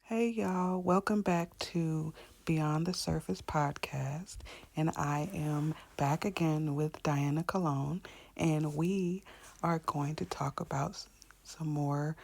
Hey y'all, welcome back to Beyond the Surface podcast. And I am back again with Diana Cologne, and we are going to talk about some more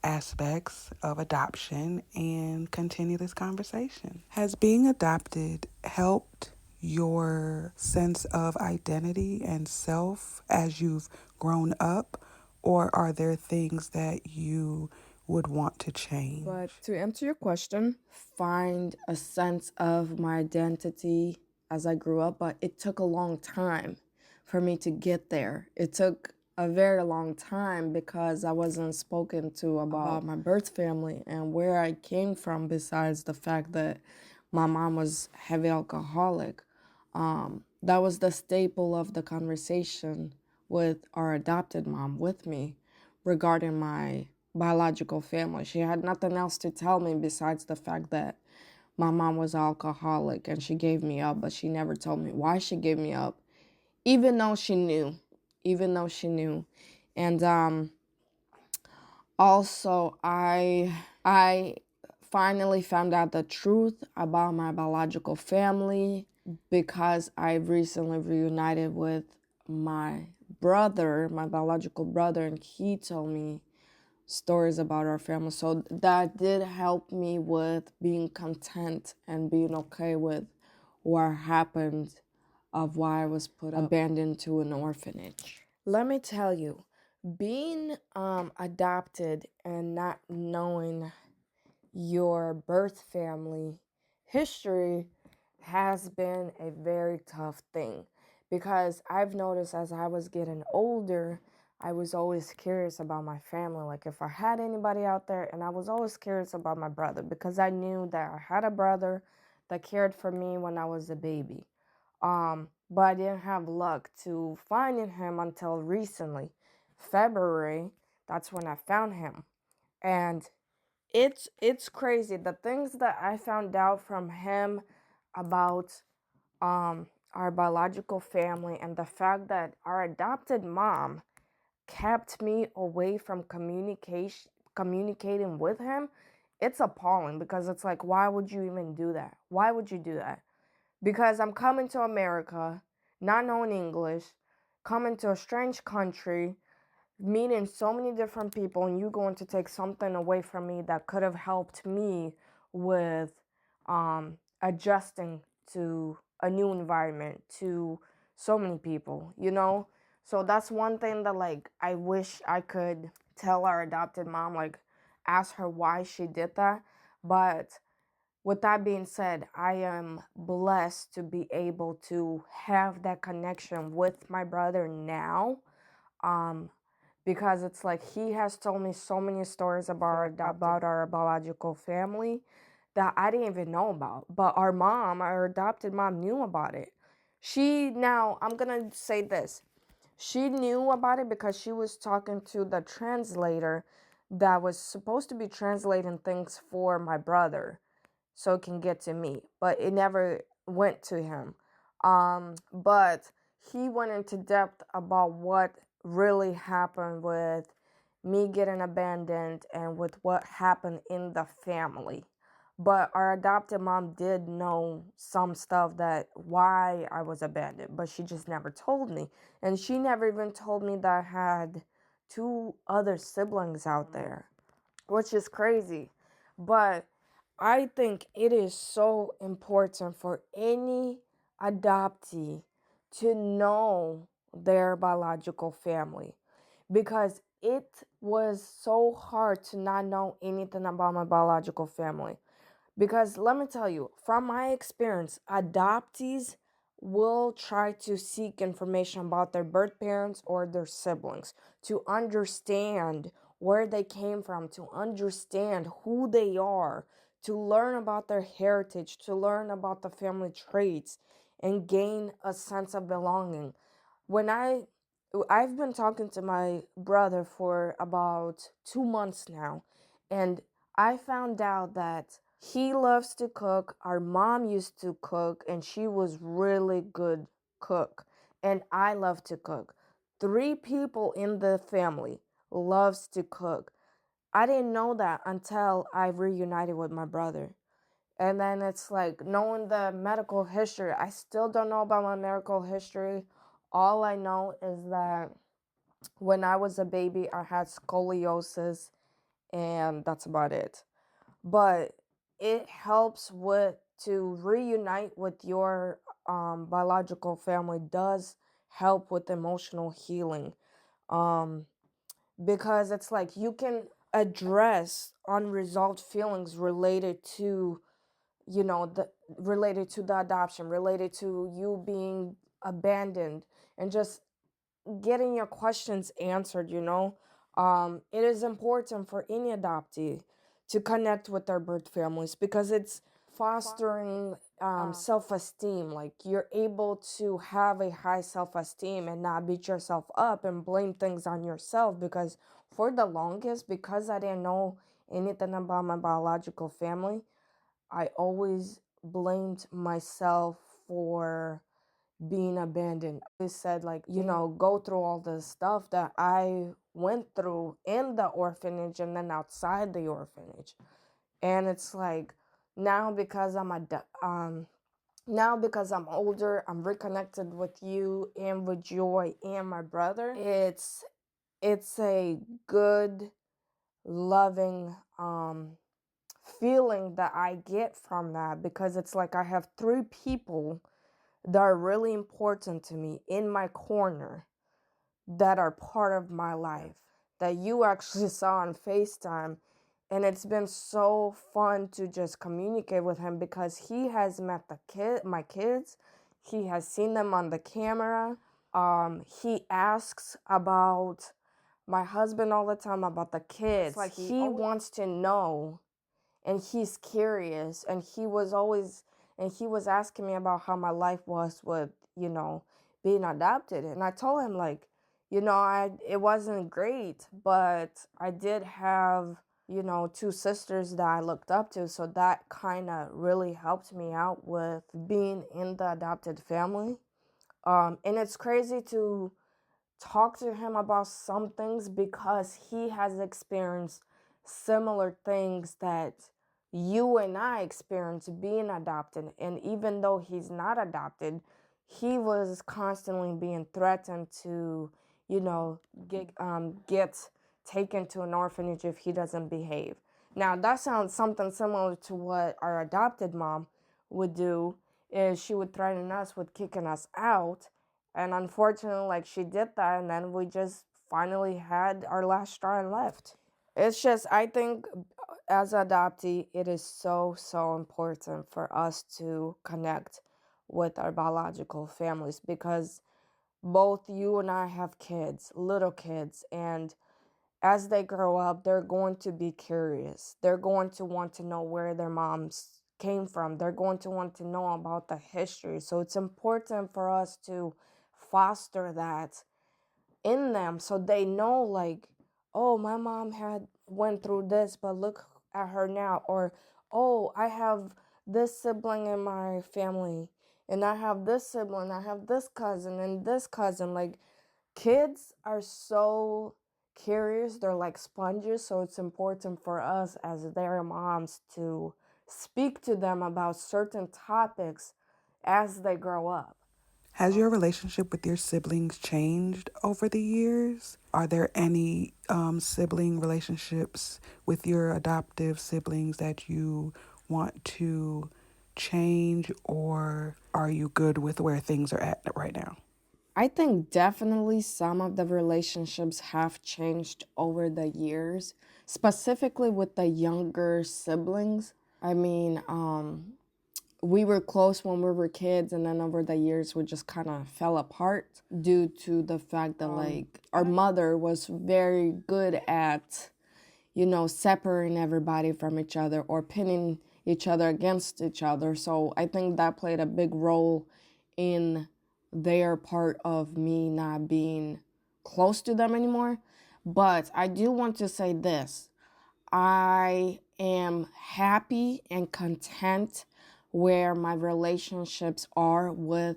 aspects of adoption and continue this conversation. Has being adopted helped your sense of identity and self as you've grown up, or are there things that you would want to change? But to answer your question, find a sense of my identity as I grew up, but it took a long time for me to get there. It took a very long time because I wasn't spoken to about my birth family and where I came from, besides the fact that my mom was heavy alcoholic. That was the staple of the conversation with our adopted mom with me regarding my biological family. She had nothing else to tell me besides the fact that my mom was alcoholic and she gave me up, but she never told me why she gave me up, even though she knew, even though she knew. And also, I finally found out the truth about my biological family because I recently reunited with my brother, my biological brother, and he told me stories about our family. So that did help me with being content and being okay with what happened, of why I was put abandoned to an orphanage. Let me tell you, being adopted and not knowing your birth family history has been a very tough thing, because I've noticed as I was getting older, I was always curious about my family, like if I had anybody out there, and I was always curious about my brother because I knew that I had a brother that cared for me when I was a baby. But I didn't have luck to finding him until recently. February, that's when I found him. And it's crazy the things that I found out from him about our biological family, and the fact that our adopted mom kept me away from communicating with him. It's appalling, because it's like, why would you even do that? Why would you do that? Because I'm coming to America, not knowing English, coming to a strange country, meeting so many different people, and you going to take something away from me that could have helped me with adjusting to a new environment, to so many people. So that's one thing that, like, I wish I could tell our adopted mom, like, ask her why she did that. But with that being said, I am blessed to be able to have that connection with my brother now. Um, because it's like he has told me so many stories about our biological family that I didn't even know about. But our mom, our adopted mom, knew about it. I'm gonna say this. She knew about it because she was talking to the translator that was supposed to be translating things for my brother so it can get to me, but it never went to him. But he went into depth about what really happened with me getting abandoned and with what happened in the family. But our adopted mom did know some stuff, that why I was abandoned, but she just never told me. And she never even told me that I had two other siblings out there, which is crazy. But I think it is so important for any adoptee to know their biological family, because it was so hard to not know anything about my biological family. Because let me tell you, from my experience, adoptees will try to seek information about their birth parents or their siblings to understand where they came from, to understand who they are, to learn about their heritage, to learn about the family traits, and gain a sense of belonging. When I've been talking to my brother for about 2 months now, and I found out that he loves to cook. Our mom used to cook, and she was really good cook. And I love to cook. Three people in the family loves to cook. I didn't know that until I reunited with my brother. And then it's like knowing the medical history. I still don't know about my medical history. All I know is that when I was a baby, I had scoliosis, and that's about it. But it helps with to reunite with your biological family does help with emotional healing. Um, because it's like you can address unresolved feelings related to, the related to the adoption, related to you being abandoned, and just getting your questions answered. It is important for any adoptee to connect with their birth families because it's fostering self-esteem. Like you're able to have a high self-esteem and not beat yourself up and blame things on yourself, because for the longest, because I didn't know anything about my biological family, I always blamed myself for being abandoned. I said, like, go through all the stuff that I went through in the orphanage and then outside the orphanage. And it's like now because now because I'm older, I'm reconnected with you and with Joy and my brother. It's a good, loving feeling that I get from that, because it's like I have three people that are really important to me in my corner, that are part of my life, that you actually saw on FaceTime. And it's been so fun to just communicate with him because he has met my kids. He has seen them on the camera. He asks about my husband all the time, about the kids. It's like he wants to know, and he's curious, and he was asking me about how my life was with, being adopted. And I told him, like, it wasn't great, but I did have, two sisters that I looked up to, so that kind of really helped me out with being in the adopted family. And it's crazy to talk to him about some things because he has experienced similar things that you and I experienced being adopted. And even though he's not adopted, he was constantly being threatened to, get taken to an orphanage if he doesn't behave. Now, that sounds something similar to what our adopted mom would do, is she would threaten us with kicking us out. And unfortunately, like, she did that, and then we just finally had our last straw and left. It's just, I think as an adoptee, it is so, so important for us to connect with our biological families, because both you and I have kids, little kids, and as they grow up, they're going to be curious. They're going to want to know where their moms came from. They're going to want to know about the history. So it's important for us to foster that in them, so they know, like, oh, my mom had went through this, but look at her now. Or, oh, I have this sibling in my family, and I have this sibling, I have this cousin and this cousin. Like, kids are so curious, they're like sponges, so it's important for us as their moms to speak to them about certain topics as they grow up. Has your relationship with your siblings changed over the years? Are there any sibling relationships with your adoptive siblings that you want to change, or are you good with where things are at right now? I think definitely some of the relationships have changed over the years, specifically with the younger siblings. I mean, we were close when we were kids, and then over the years, we just kind of fell apart due to the fact that, like, our mother was very good at, separating everybody from each other or pinning each other against each other. So I think that played a big role in their part of me not being close to them anymore. But I do want to say this. I am happy and content where my relationships are with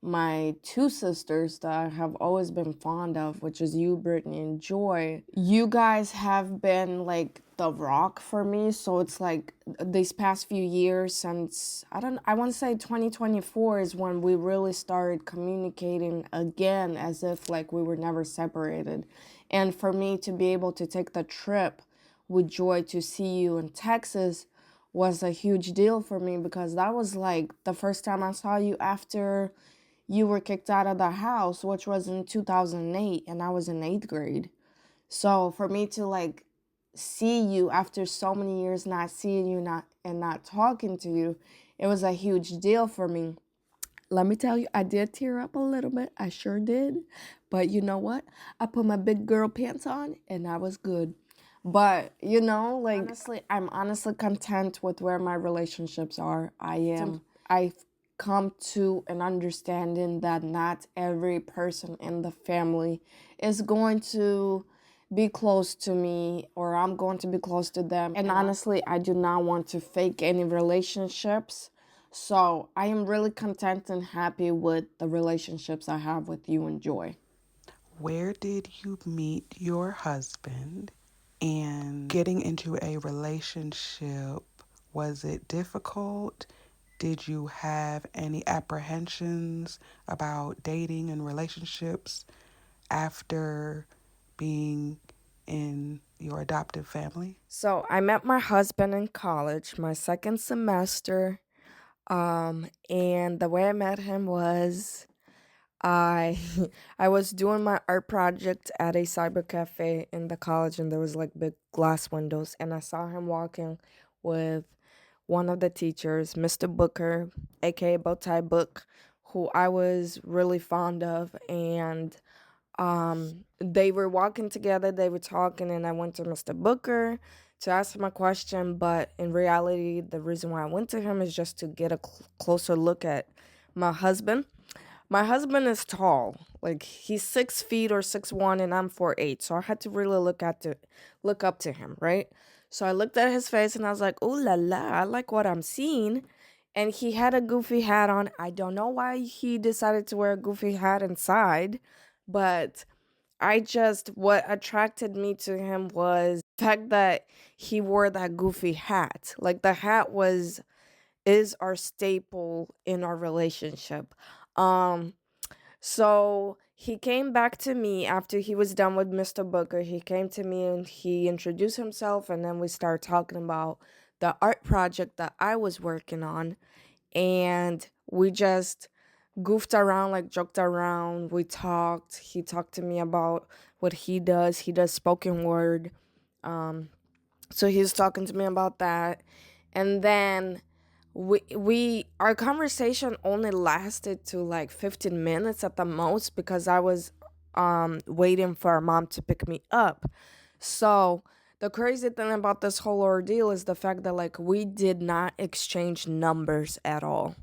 my two sisters that I have always been fond of, which is you, Brittany, and Joy. You guys have been like the rock for me. So it's like these past few years since, I want to say 2024 is when we really started communicating again as if like we were never separated. And for me to be able to take the trip with Joy to see you in Texas was a huge deal for me, because that was like the first time I saw you after you were kicked out of the house, which was in 2008, and I was in 8th grade. So for me to like see you after so many years not seeing you not talking to you, it was a huge deal for me. Let me tell you, I did tear up a little bit. I sure did. But you know what? I put my big girl pants on and I was good. But, like, honestly, I'm honestly content with where my relationships are. I've come to an understanding that not every person in the family is going to be close to me, or I'm going to be close to them. And honestly, I do not want to fake any relationships. So I am really content and happy with the relationships I have with you and Joy. Where did you meet your husband? And getting into a relationship, was it difficult? Did you have any apprehensions about dating and relationships after being in your adoptive family? So I met my husband in college, my second semester. And the way I met him was I I was doing my art project at a cyber cafe in the college, and there was like big glass windows, and I saw him walking with one of the teachers, Mr. Booker, aka Bowtie Book, who I was really fond of. And they were walking together, they were talking, and I went to Mr. Booker to ask him a question. But in reality, the reason why I went to him is just to get a closer look at my husband. My husband is tall, like he's 6 feet or 6'1", and I'm 4'8", so I had to really look up to him, right? So I looked at his face and I was like, "Ooh la la, I like what I'm seeing." And he had a goofy hat on. I don't know why he decided to wear a goofy hat inside, but what attracted me to him was the fact that he wore that goofy hat. Like the hat is our staple in our relationship. Um so he came back to me after he was done with Mr. Booker. He came to me and he introduced himself, and then we started talking about the art project that I was working on. And we just goofed around, like joked around. We talked. He talked to me about what he does. He does spoken word. So he was talking to me about that. And then we our conversation only lasted to like 15 minutes at the most, because I was waiting for our mom to pick me up. So the crazy thing about this whole ordeal is the fact that like we did not exchange numbers at all.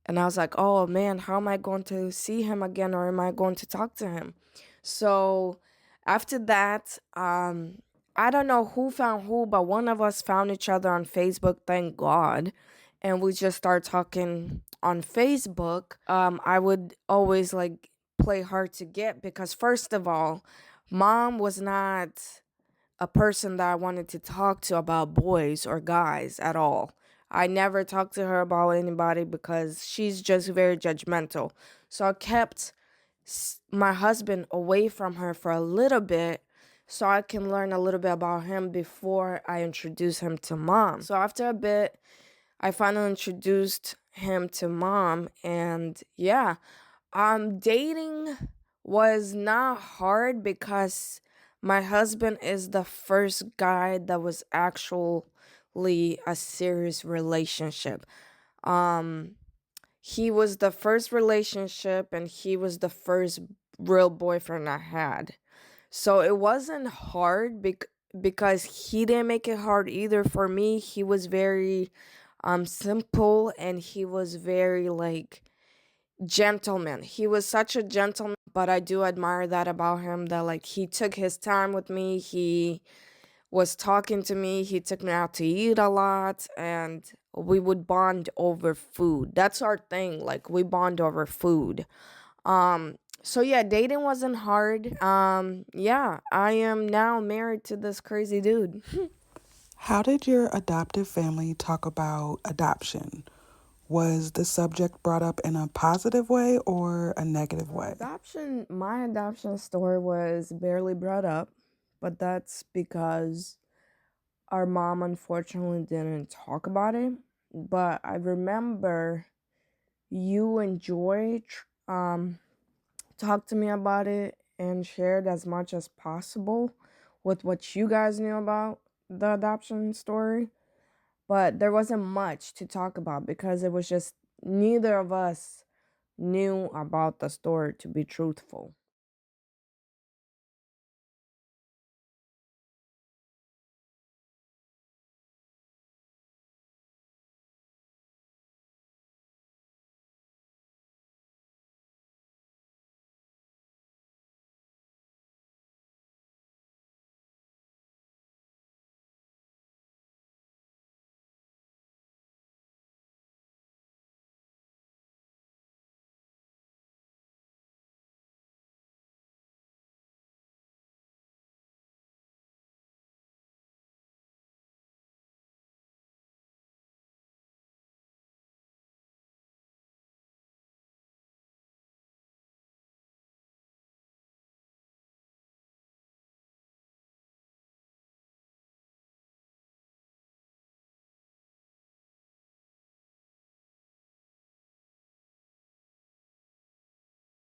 And I was like, "Oh man, how am I going to see him again, or am I going to talk to him?" So after that, I don't know who found who, but one of us found each other on Facebook, thank God. And we just started talking on Facebook. I would always like play hard to get, because first of all, mom was not a person that I wanted to talk to about boys or guys at all. I never talked to her about anybody because she's just very judgmental. So I kept my husband away from her for a little bit so I can learn a little bit about him before I introduce him to mom. So after a bit, I finally introduced him to mom, and yeah, dating was not hard because my husband is the first guy that was actually a serious relationship. Um he was the first relationship, and he was the first real boyfriend I had. So it wasn't hard because he didn't make it hard either for me. He was very simple, and he was very like gentleman. He was such a gentleman, but I do admire that about him, that like he took his time with me. He was talking to me. He took me out to eat a lot, and we would bond over food. That's our thing. Like, we bond over food. So yeah, dating wasn't hard. Yeah, I am now married to this crazy dude. How did your adoptive family talk about adoption? Was the subject brought up in a positive way or a negative way? My adoption story was barely brought up, but that's because our mom unfortunately didn't talk about it. But I remember you and Joy talked to me about it and shared as much as possible with what you guys knew about the adoption story. But there wasn't much to talk about because it was just neither of us knew about the story, to be truthful.